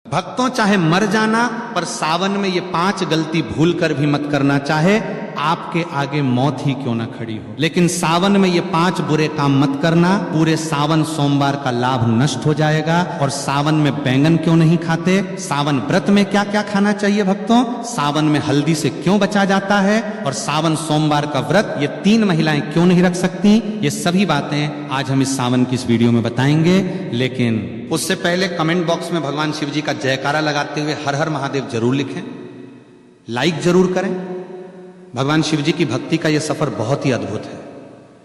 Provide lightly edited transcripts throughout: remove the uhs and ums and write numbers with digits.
भक्तों, चाहे मर जाना, पर सावन में ये 5 गलती भूल कर भी मत करना। चाहे आपके आगे मौत ही क्यों ना खड़ी हो, लेकिन सावन में ये 5 बुरे काम मत करना। पूरे सावन सोमवार का लाभ नष्ट हो जाएगा। और सावन में बैंगन क्यों नहीं खाते? सावन व्रत में क्या क्या खाना चाहिए भक्तों? सावन में हल्दी से क्यों बचा जाता है? और सावन सोमवार का व्रत ये 3 महिलाएं क्यों नहीं रख सकती? ये सभी बातें आज हम इस सावन की इस वीडियो में बताएंगे। लेकिन उससे पहले कमेंट बॉक्स में भगवान शिव जी का जयकारा लगाते हुए हर हर महादेव जरूर लिखें, लाइक जरूर करें। भगवान शिव जी की भक्ति का यह सफर बहुत ही अद्भुत है,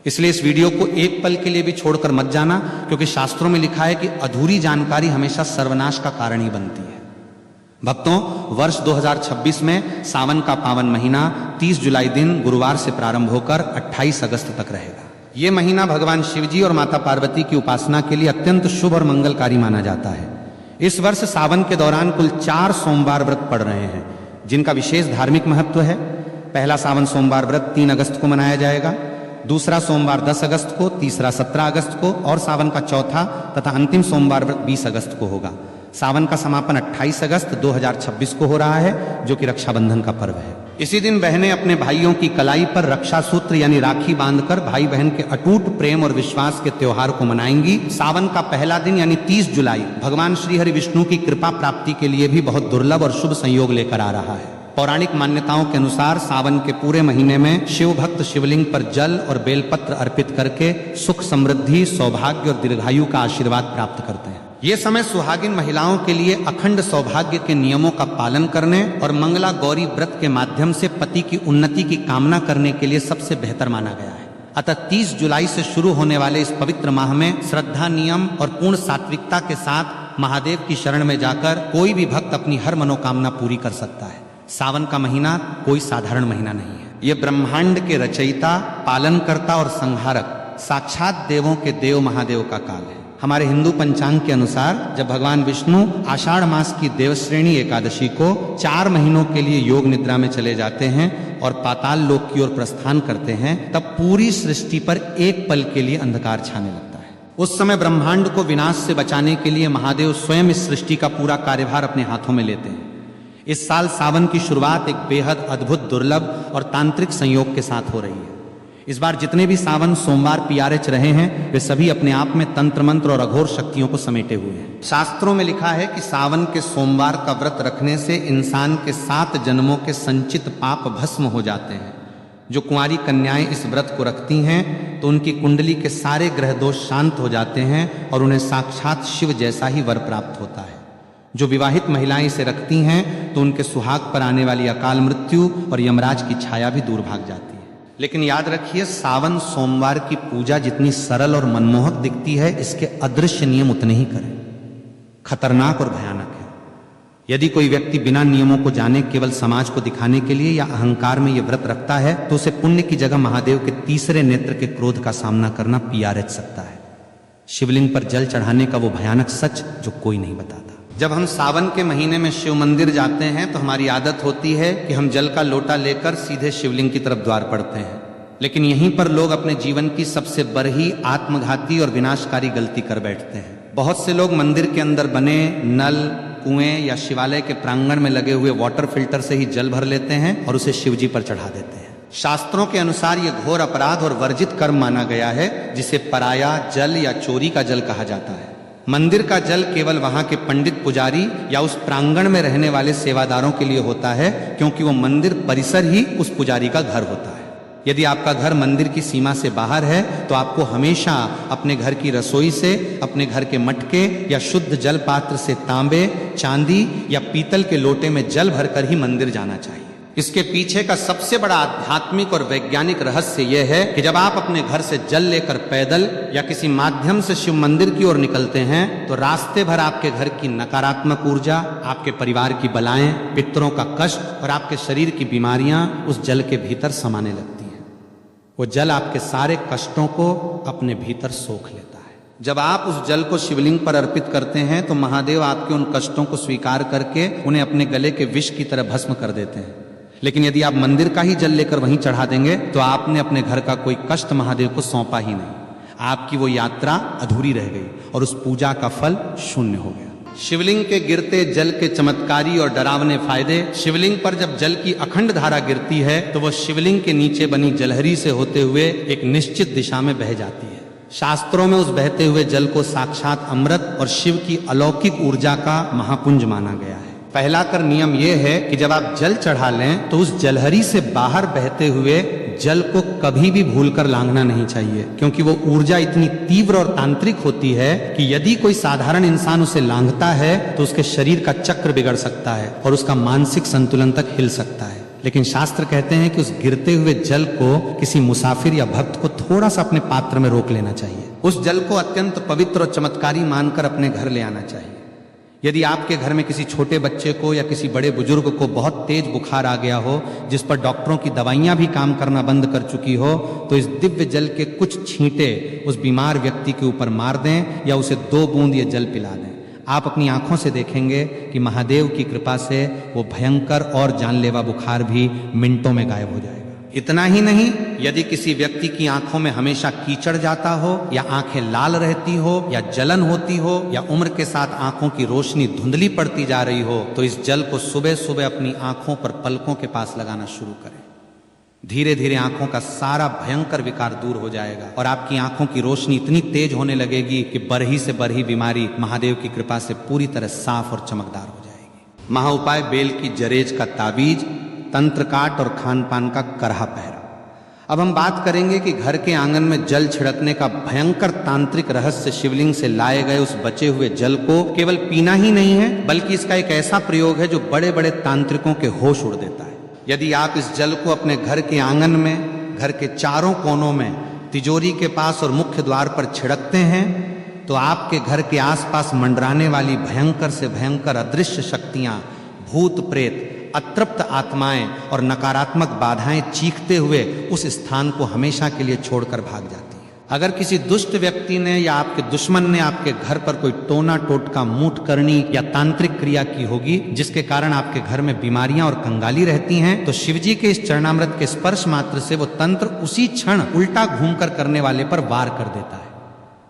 इसलिए इस वीडियो को एक पल के लिए भी छोड़कर मत जाना, क्योंकि शास्त्रों में लिखा है कि अधूरी जानकारी हमेशा सर्वनाश का कारण ही बनती है। भक्तों, वर्ष 2026 में सावन का पावन महीना 30 जुलाई दिन गुरुवार से प्रारंभ होकर 28 अगस्त तक रहेगा। यह महीना भगवान शिव जी और माता पार्वती की उपासना के लिए अत्यंत शुभ और मंगलकारी माना जाता है। इस वर्ष सावन के दौरान कुल 4 सोमवार व्रत पड़ रहे हैं, जिनका विशेष धार्मिक महत्व है। पहला सावन सोमवार व्रत 3 अगस्त को मनाया जाएगा, दूसरा सोमवार 10 अगस्त को, तीसरा 17 अगस्त को और सावन का चौथा तथा अंतिम सोमवार व्रत 20 अगस्त को होगा। सावन का समापन 28 अगस्त 2026 को हो रहा है, जो कि रक्षाबंधन का पर्व है। इसी दिन बहनें अपने भाइयों की कलाई पर रक्षा सूत्र यानी राखी बांधकर भाई बहन के अटूट प्रेम और विश्वास के त्योहार को मनाएंगी। सावन का पहला दिन यानी 30 जुलाई भगवान श्री हरि विष्णु की कृपा प्राप्ति के लिए भी बहुत दुर्लभ और शुभ संयोग लेकर आ रहा है। पौराणिक मान्यताओं के अनुसार सावन के पूरे महीने में शिव भक्त शिवलिंग पर जल और बेलपत्र अर्पित करके सुख समृद्धि, सौभाग्य और दीर्घायु का आशीर्वाद प्राप्त करते हैं। ये समय सुहागिन महिलाओं के लिए अखंड सौभाग्य के नियमों का पालन करने और मंगला गौरी व्रत के माध्यम से पति की उन्नति की कामना करने के लिए सबसे बेहतर माना गया है। अतः 30 जुलाई से शुरू होने वाले इस पवित्र माह में श्रद्धा, नियम और पूर्ण सात्विकता के साथ महादेव की शरण में जाकर कोई भी भक्त अपनी हर मनोकामना पूरी कर सकता है। सावन का महीना कोई साधारण महीना नहीं है। यह ब्रह्मांड के रचयिता, पालनकर्ता और संहारक साक्षात देवों के देव महादेव का काल है। हमारे हिंदू पंचांग के अनुसार जब भगवान विष्णु आषाढ़ मास की देवश्रेणी एकादशी को 4 महीनों के लिए योग निद्रा में चले जाते हैं और पाताल लोक की ओर प्रस्थान करते हैं, तब पूरी सृष्टि पर एक पल के लिए अंधकार छाने लगता है। उस समय ब्रह्मांड को विनाश से बचाने के लिए महादेव स्वयं इस सृष्टि का पूरा कार्यभार अपने हाथों में लेते हैं। इस साल सावन की शुरुआत एक बेहद अद्भुत, दुर्लभ और तांत्रिक संयोग के साथ हो रही है। इस बार जितने भी सावन सोमवार PRH रहे हैं, वे सभी अपने आप में तंत्र मंत्र और अघोर शक्तियों को समेटे हुए हैं। शास्त्रों में लिखा है कि सावन के सोमवार का व्रत रखने से इंसान के 7 जन्मों के संचित पाप भस्म हो जाते हैं। जो कुंवारी कन्याएं इस व्रत को रखती हैं तो उनकी कुंडली के सारे ग्रह दोष शांत हो जाते हैं और उन्हें साक्षात शिव जैसा ही वर प्राप्त होता है। जो विवाहित महिलाएं इसे रखती हैं तो उनके सुहाग पर आने वाली अकाल मृत्यु और यमराज की छाया भी दूर भाग जाती है। लेकिन याद रखिए, सावन सोमवार की पूजा जितनी सरल और मनमोहक दिखती है, इसके अदृश्य नियम उतने ही करें खतरनाक और भयानक है। यदि कोई व्यक्ति बिना नियमों को जाने केवल समाज को दिखाने के लिए या अहंकार में यह व्रत रखता है, तो उसे पुण्य की जगह महादेव के तीसरे नेत्र के क्रोध का सामना करना PRH सकता है। शिवलिंग पर जल चढ़ाने का वो भयानक सच जो कोई नहीं बताता। जब हम सावन के महीने में शिव मंदिर जाते हैं तो हमारी आदत होती है कि हम जल का लोटा लेकर सीधे शिवलिंग की तरफ द्वार पड़ते हैं। लेकिन यहीं पर लोग अपने जीवन की सबसे बड़ी आत्मघाती और विनाशकारी गलती कर बैठते हैं। बहुत से लोग मंदिर के अंदर बने नल, कुएं या शिवालय के प्रांगण में लगे हुए वाटर फिल्टर से ही जल भर लेते हैं और उसे शिव जी पर चढ़ा देते हैं। शास्त्रों के अनुसार यह घोर अपराध और वर्जित कर्म माना गया है, जिसे पराया जल या चोरी का जल कहा जाता है। मंदिर का जल केवल वहां के पंडित, पुजारी या उस प्रांगण में रहने वाले सेवादारों के लिए होता है, क्योंकि वो मंदिर परिसर ही उस पुजारी का घर होता है। यदि आपका घर मंदिर की सीमा से बाहर है तो आपको हमेशा अपने घर की रसोई से, अपने घर के मटके या शुद्ध जल पात्र से तांबे, चांदी या पीतल के लोटे में जल भरकर ही मंदिर जाना चाहिए। इसके पीछे का सबसे बड़ा आध्यात्मिक और वैज्ञानिक रहस्य यह है कि जब आप अपने घर से जल लेकर पैदल या किसी माध्यम से शिव मंदिर की ओर निकलते हैं तो रास्ते भर आपके घर की नकारात्मक ऊर्जा, आपके परिवार की बलाएं, पितरों का कष्ट और आपके शरीर की बीमारियां उस जल के भीतर समाने लगती हैं। वो जल आपके सारे कष्टों को अपने भीतर सोख लेता है। जब आप उस जल को शिवलिंग पर अर्पित करते हैं तो महादेव आपके उन कष्टों को स्वीकार करके उन्हें अपने गले के विष की तरह भस्म कर देते हैं। लेकिन यदि आप मंदिर का ही जल लेकर वहीं चढ़ा देंगे तो आपने अपने घर का कोई कष्ट महादेव को सौंपा ही नहीं। आपकी वो यात्रा अधूरी रह गई और उस पूजा का फल शून्य हो गया। शिवलिंग के गिरते जल के चमत्कारी और डरावने फायदे। शिवलिंग पर जब जल की अखंड धारा गिरती है तो वह शिवलिंग के नीचे बनी जलहरी से होते हुए एक निश्चित दिशा में बह जाती है। शास्त्रों में उस बहते हुए जल को साक्षात अमृत और शिव की अलौकिक ऊर्जा का महापुंज माना गया है। पहला नियम यह है कि जब आप जल चढ़ा लें तो उस जलहरी से बाहर बहते हुए जल को कभी भी भूलकर लांघना नहीं चाहिए, क्योंकि वो ऊर्जा इतनी तीव्र और तांत्रिक होती है कि यदि कोई साधारण इंसान उसे लांघता है तो उसके शरीर का चक्र बिगड़ सकता है और उसका मानसिक संतुलन तक हिल सकता है। लेकिन शास्त्र कहते हैं कि उस गिरते हुए जल को किसी मुसाफिर या भक्त को थोड़ा सा अपने पात्र में रोक लेना चाहिए। उस जल को अत्यंत पवित्र और चमत्कारी मानकर अपने घर ले आना चाहिए। यदि आपके घर में किसी छोटे बच्चे को या किसी बड़े बुजुर्ग को बहुत तेज बुखार आ गया हो, जिस पर डॉक्टरों की दवाइयां भी काम करना बंद कर चुकी हो, तो इस दिव्य जल के कुछ छींटे उस बीमार व्यक्ति के ऊपर मार दें या उसे 2 बूंद ये जल पिला दें। आप अपनी आंखों से देखेंगे कि महादेव की कृपा से वो भयंकर और जानलेवा बुखार भी मिनटों में गायब हो जाएगा। इतना ही नहीं, यदि किसी व्यक्ति की आंखों में हमेशा कीचड़ जाता हो या आंखें लाल रहती हो या जलन होती हो या उम्र के साथ आंखों की रोशनी धुंधली पड़ती जा रही हो, तो इस जल को सुबह सुबह अपनी आंखों पर पलकों के पास लगाना शुरू करें। धीरे धीरे आंखों का सारा भयंकर विकार दूर हो जाएगा और आपकी आंखों की रोशनी इतनी तेज होने लगेगी कि बरही से बरही बीमारी महादेव की कृपा से पूरी तरह साफ और चमकदार हो जाएगी। महाउपाय बेल की जरेज का ताबीज, तंत्र काट और खान पान का करहा पहरा। अब हम बात करेंगे कि घर के आंगन में जल छिड़कने का भयंकर तांत्रिक रहस्य शिवलिंग से लाए गए उस बचे हुए जल को केवल पीना ही नहीं है, बल्कि इसका एक ऐसा प्रयोग है जो बड़े बड़े तांत्रिकों के होश उड़ देता है। यदि आप इस जल को अपने घर के आंगन में, घर के चारों कोनों में, तिजोरी के पास और मुख्य द्वार पर छिड़कते हैं तो आपके घर के आसपास मंडराने वाली भयंकर से भयंकर अदृश्य शक्तियां, भूत प्रेत, अतृप्त आत्माएं और नकारात्मक बाधाएं चीखते हुए उस स्थान को हमेशा के लिए छोड़कर भाग जाती हैं। अगर किसी दुष्ट व्यक्ति ने या आपके दुश्मन ने आपके घर पर कोई टोना टोटका, मूठ करनी या तांत्रिक क्रिया की होगी जिसके कारण आपके घर में बीमारियां और कंगाली रहती हैं, तो शिवजी के इस चरणामृत के स्पर्श मात्र से वो तंत्र उसी क्षण उल्टा घूमकर करने वाले पर वार कर देता है।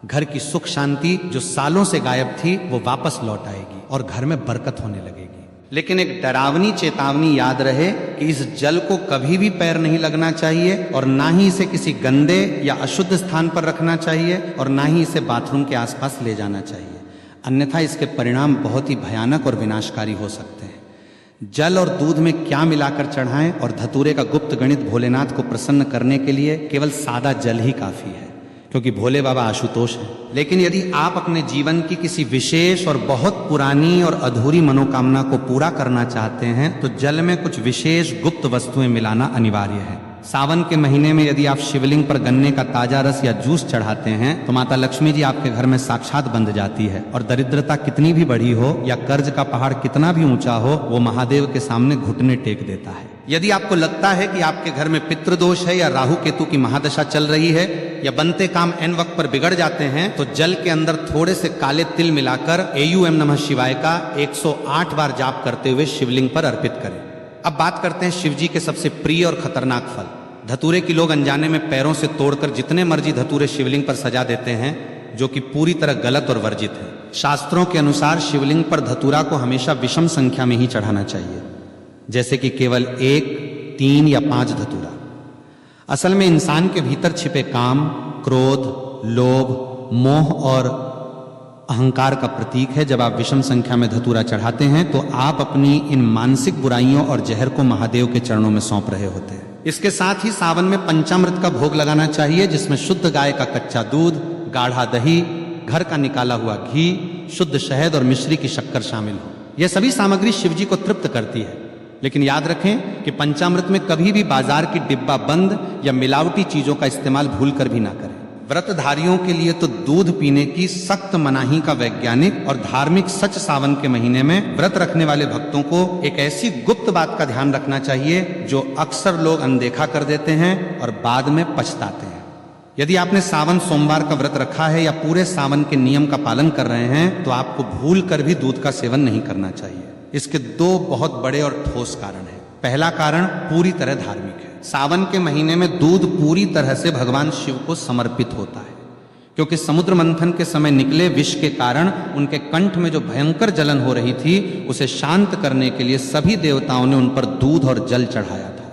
घर की सुख शांति जो सालों से गायब थी वो वापस लौट आएगी और घर में बरकत होने लगेगी। लेकिन एक डरावनी चेतावनी याद रहे कि इस जल को कभी भी पैर नहीं लगना चाहिए और ना ही इसे किसी गंदे या अशुद्ध स्थान पर रखना चाहिए और ना ही इसे बाथरूम के आसपास ले जाना चाहिए, अन्यथा इसके परिणाम बहुत ही भयानक और विनाशकारी हो सकते हैं। जल और दूध में क्या मिलाकर चढ़ाएं और धतूरे का गुप्त गणित भोलेनाथ को प्रसन्न करने के लिए केवल सादा जल ही काफी है, क्योंकि भोले बाबा आशुतोष हैं। लेकिन यदि आप अपने जीवन की किसी विशेष और बहुत पुरानी और अधूरी मनोकामना को पूरा करना चाहते हैं तो जल में कुछ विशेष गुप्त वस्तुएं मिलाना अनिवार्य है। सावन के महीने में यदि आप शिवलिंग पर गन्ने का ताजा रस या जूस चढ़ाते हैं तो माता लक्ष्मी जी आपके घर में साक्षात बंध जाती है और दरिद्रता कितनी भी बड़ी हो या कर्ज का पहाड़ कितना भी ऊंचा हो, वो महादेव के सामने घुटने टेक देता है। यदि आपको लगता है कि आपके घर में पितृदोष है या राहु केतु की महादशा चल रही है या बनते काम एन वक्त पर बिगड़ जाते हैं, तो जल के अंदर थोड़े से काले तिल मिलाकर AUM नमः शिवाय का 108 बार जाप करते हुए शिवलिंग पर अर्पित करें। अब बात करते हैं शिवजी के सबसे प्रिय और खतरनाक फल धतूरे की। लोग अनजाने में पैरों से तोड़कर जितने मर्जी धतूरे शिवलिंग पर सजा देते हैं, जो कि पूरी तरह गलत और वर्जित है। शास्त्रों के अनुसार शिवलिंग पर धतूरा को हमेशा विषम संख्या में ही चढ़ाना चाहिए, जैसे कि केवल 1, 3 या 5 धतूरा। असल में इंसान के भीतर छिपे काम, क्रोध, लोभ, मोह और अहंकार का प्रतीक है। जब आप विषम संख्या में धतूरा चढ़ाते हैं तो आप अपनी इन मानसिक बुराइयों और जहर को महादेव के चरणों में सौंप रहे होते हैं। इसके साथ ही सावन में पंचामृत का भोग लगाना चाहिए, जिसमें शुद्ध गाय का कच्चा दूध, गाढ़ा दही, घर का निकाला हुआ घी, शुद्ध शहद और मिश्री की शक्कर शामिल हो। यह सभी सामग्री शिवजी को तृप्त करती है। लेकिन याद रखें कि पंचामृत में कभी भी बाजार की डिब्बा बंद या मिलावटी चीजों का इस्तेमाल भूल कर भी ना करें। व्रतधारियों के लिए तो दूध पीने की सख्त मनाही का वैज्ञानिक और धार्मिक सच सावन के महीने में व्रत रखने वाले भक्तों को एक ऐसी गुप्त बात का ध्यान रखना चाहिए जो अक्सर लोग अनदेखा कर देते हैं और बाद में पछताते हैं। यदि आपने सावन सोमवार का व्रत रखा है या पूरे सावन के नियम का पालन कर रहे हैं तो आपको भूल कर भी दूध का सेवन नहीं करना चाहिए। इसके 2 बहुत बड़े और ठोस कारण हैं। पहला कारण पूरी तरह धार्मिक है। सावन के महीने में दूध पूरी तरह से भगवान शिव को समर्पित होता है, क्योंकि समुद्र मंथन के समय निकले विष के कारण उनके कंठ में जो भयंकर जलन हो रही थी उसे शांत करने के लिए सभी देवताओं ने उन पर दूध और जल चढ़ाया था।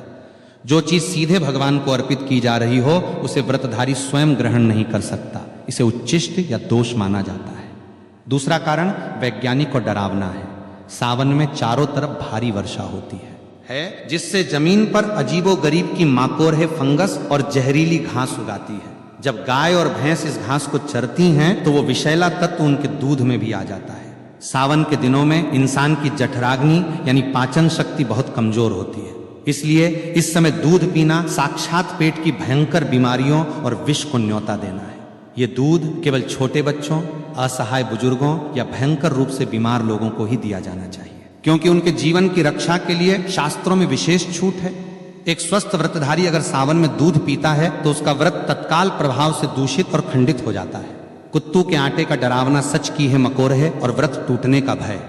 जो चीज सीधे भगवान को अर्पित की जा रही हो उसे व्रतधारी स्वयं ग्रहण नहीं कर सकता, इसे उच्चिष्ट या दोष माना जाता है। दूसरा कारण वैज्ञानिक और डरावना है। सावन में चारों तरफ भारी वर्षा होती है जिससे जमीन पर अजीबोगरीब की माकोर है फंगस और जहरीली घास उगाती है। जब गाय और भैंस इस घास को चरती हैं तो वो विषैला तत्व उनके दूध में भी आ जाता है। सावन के दिनों में इंसान की जठराग्नि यानी पाचन शक्ति बहुत कमजोर होती है, इसलिए इस समय दूध पीना साक्षात पेट की भयंकर बीमारियों और विष को न्योता देना है। ये दूध केवल छोटे बच्चों, असहाय बुजुर्गों या भयंकर रूप से बीमार लोगों को ही दिया जाना चाहिए, क्योंकि उनके जीवन की रक्षा के लिए शास्त्रों में विशेष छूट है। एक स्वस्थ व्रतधारी अगर सावन में दूध पीता है तो उसका व्रत तत्काल प्रभाव से दूषित और खंडित हो जाता है। कुत्तू के आटे का डरावना सच की है मकोर है और व्रत टूटने का भय।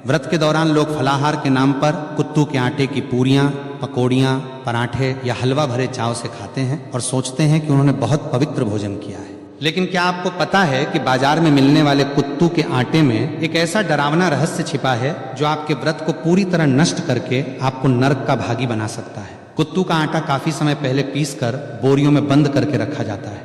व्रत के दौरान लोग फलाहार के नाम पर कुत्तू के आटे की पूरियां, पकौड़ियां, पराठे या हलवा भरे चाव से खाते हैं और सोचते हैं कि उन्होंने बहुत पवित्र भोजन किया है। लेकिन क्या आपको पता है कि बाजार में मिलने वाले कुत्तू के आटे में एक ऐसा डरावना रहस्य छिपा है जो आपके व्रत को पूरी तरह नष्ट करके आपको नरक का भागी बना सकता है। कुत्तू का आटा काफी समय पहले पीसकर बोरियों में बंद करके रखा जाता है,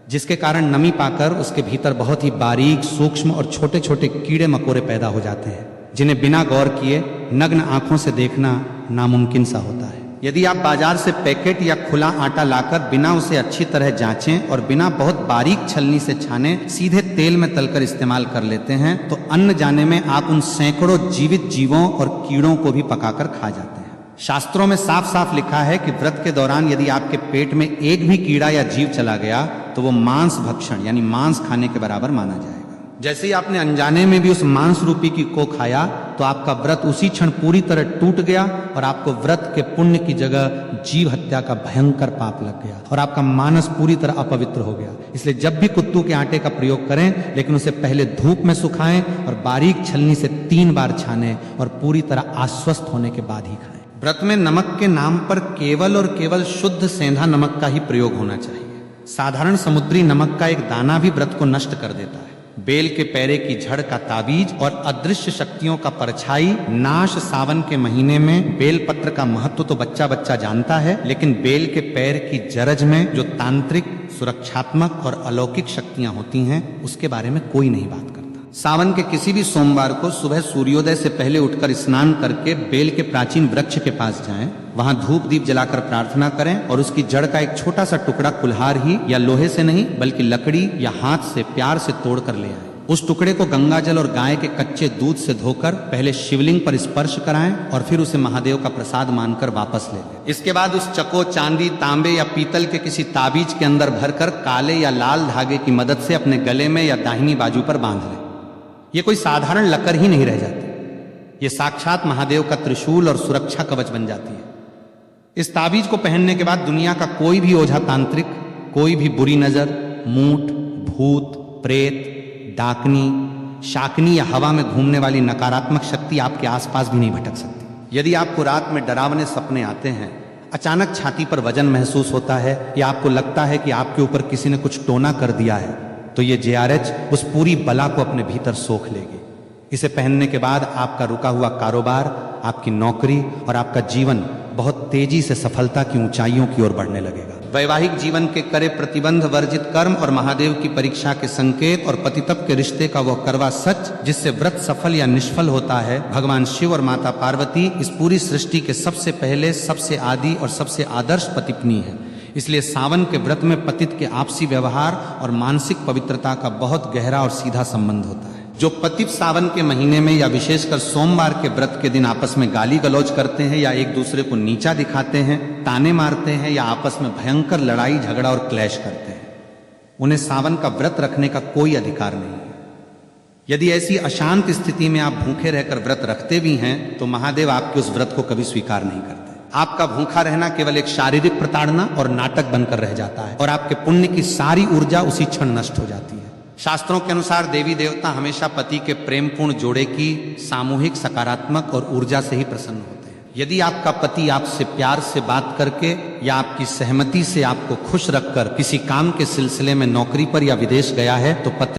जिसके कारण नमी पाकर उसके भीतर बहुत ही बारीक, सूक्ष्म और छोटे छोटे कीड़े मकोड़े पैदा हो जाते हैं, जिन्हें बिना गौर किए नग्न आंखों से देखना नामुमकिन सा होता है। यदि आप बाजार से पैकेट या खुला आटा लाकर बिना उसे अच्छी तरह जांचें और बिना बहुत बारीक छलनी से छाने सीधे तेल में तलकर इस्तेमाल कर लेते हैं तो अन्न जाने में आप उन सैकड़ों जीवित जीवों और कीड़ों को भी पकाकर खा जाते हैं। शास्त्रों में साफ साफ लिखा है कि व्रत के दौरान यदि आपके पेट में एक भी कीड़ा या जीव चला गया तो वो मांस भक्षण यानी मांस खाने के बराबर माना जाएगा। जैसे ही आपने अनजाने में भी उस मांस रूपी की को खाया तो आपका व्रत उसी क्षण पूरी तरह टूट गया और आपको व्रत के पुण्य की जगह जीव हत्या का भयंकर पाप लग गया और आपका मानस पूरी तरह अपवित्र हो गया। इसलिए जब भी कुत्तू के आटे का प्रयोग करें, लेकिन उसे पहले धूप में सुखाएं और बारीक छलनी से 3 बार छानें और पूरी तरह आश्वस्त होने के बाद ही खाएं। व्रत में नमक के नाम पर केवल और केवल शुद्ध सेंधा नमक का ही प्रयोग होना चाहिए। साधारण समुद्री नमक का एक दाना भी व्रत को नष्ट कर देता है। बेल के पैरे की झड़ का ताबीज और अदृश्य शक्तियों का परछाई नाश सावन के महीने में बेल पत्र का महत्व तो बच्चा बच्चा जानता है, लेकिन बेल के पैर की जरज में जो तांत्रिक, सुरक्षात्मक और अलौकिक शक्तियां होती हैं उसके बारे में कोई नहीं बात करता। सावन के किसी भी सोमवार को सुबह सूर्योदय से पहले उठकर स्नान करके बेल के प्राचीन वृक्ष के पास जाएं, वहां धूप दीप जलाकर प्रार्थना करें और उसकी जड़ का एक छोटा सा टुकड़ा कुल्हार ही या लोहे से नहीं बल्कि लकड़ी या हाथ से प्यार से तोड़ कर ले आए। उस टुकड़े को गंगा जल और गाय के कच्चे दूध से धोकर पहले शिवलिंग पर स्पर्श कराएं और फिर उसे महादेव का प्रसाद मानकर वापस ले लें। इसके बाद उस चको, चांदी, तांबे या पीतल के किसी ताबीज के अंदर भरकर काले या लाल धागे की मदद से अपने गले में या दाहिनी बाजू पर बांध लें। ये कोई साधारण लकर ही नहीं रह जाती, ये साक्षात महादेव का त्रिशूल और सुरक्षा कवच बन जाती है। इस ताबीज को पहनने के बाद दुनिया का कोई भी ओझा तांत्रिक, कोई भी बुरी नजर, मूठ, भूत, प्रेत, डाकनी, शाकनी या हवा में घूमने वाली नकारात्मक शक्ति आपके आसपास भी नहीं भटक सकती। यदि आपको रात में डरावने सपने आते हैं, अचानक छाती पर वजन महसूस होता है या आपको लगता है कि आपके ऊपर किसी ने कुछ टोना कर दिया है, तो ये JRH उस पूरी बला को अपने भीतर सोख लेगी। इसे पहनने के बाद आपका रुका हुआ कारोबार, आपकी नौकरी और आपका जीवन बहुत तेजी से सफलता की ऊंचाइयों की ओर बढ़ने लगेगा। वैवाहिक जीवन के करे प्रतिबंध वर्जित कर्म और महादेव की परीक्षा के संकेत और पतितप के रिश्ते का वह करवा सच जिससे व्रत सफल या निष्फल होता है, भगवान शिव और माता पार्वती इस पूरी सृष्टि के सबसे पहले, सबसे आदि और सबसे आदर्श पतिपत्नी है। इसलिए सावन के व्रत में पतित के आपसी व्यवहार और मानसिक पवित्रता का बहुत गहरा और सीधा संबंध होता है। जो पतित सावन के महीने में या विशेषकर सोमवार के व्रत के दिन आपस में गाली गलौज करते हैं या एक दूसरे को नीचा दिखाते हैं, ताने मारते हैं या आपस में भयंकर लड़ाई झगड़ा और क्लैश करते हैं, उन्हें सावन का व्रत रखने का कोई अधिकार नहीं है। यदि ऐसी अशांत स्थिति में आप भूखे रहकर व्रत रखते भी हैं तो महादेव आपके उस व्रत को कभी स्वीकार नहीं करते। आपका भूखा रहना केवल एक शारीरिक प्रताड़ना और नाटक बनकर रह जाता है और आपके पुण्य की सारी ऊर्जा उसी क्षण नष्ट हो जाती है। शास्त्रों के अनुसार देवी देवता हमेशा पति के प्रेमपूर्ण जोड़े की सामूहिक, सकारात्मक और ऊर्जा से ही प्रसन्न होते हैं। यदि आपका पति आपसे प्यार से बात करके या आपकी सहमति से आपको खुश रखकर किसी काम के सिलसिले में नौकरी पर या विदेश गया है तो पत्नी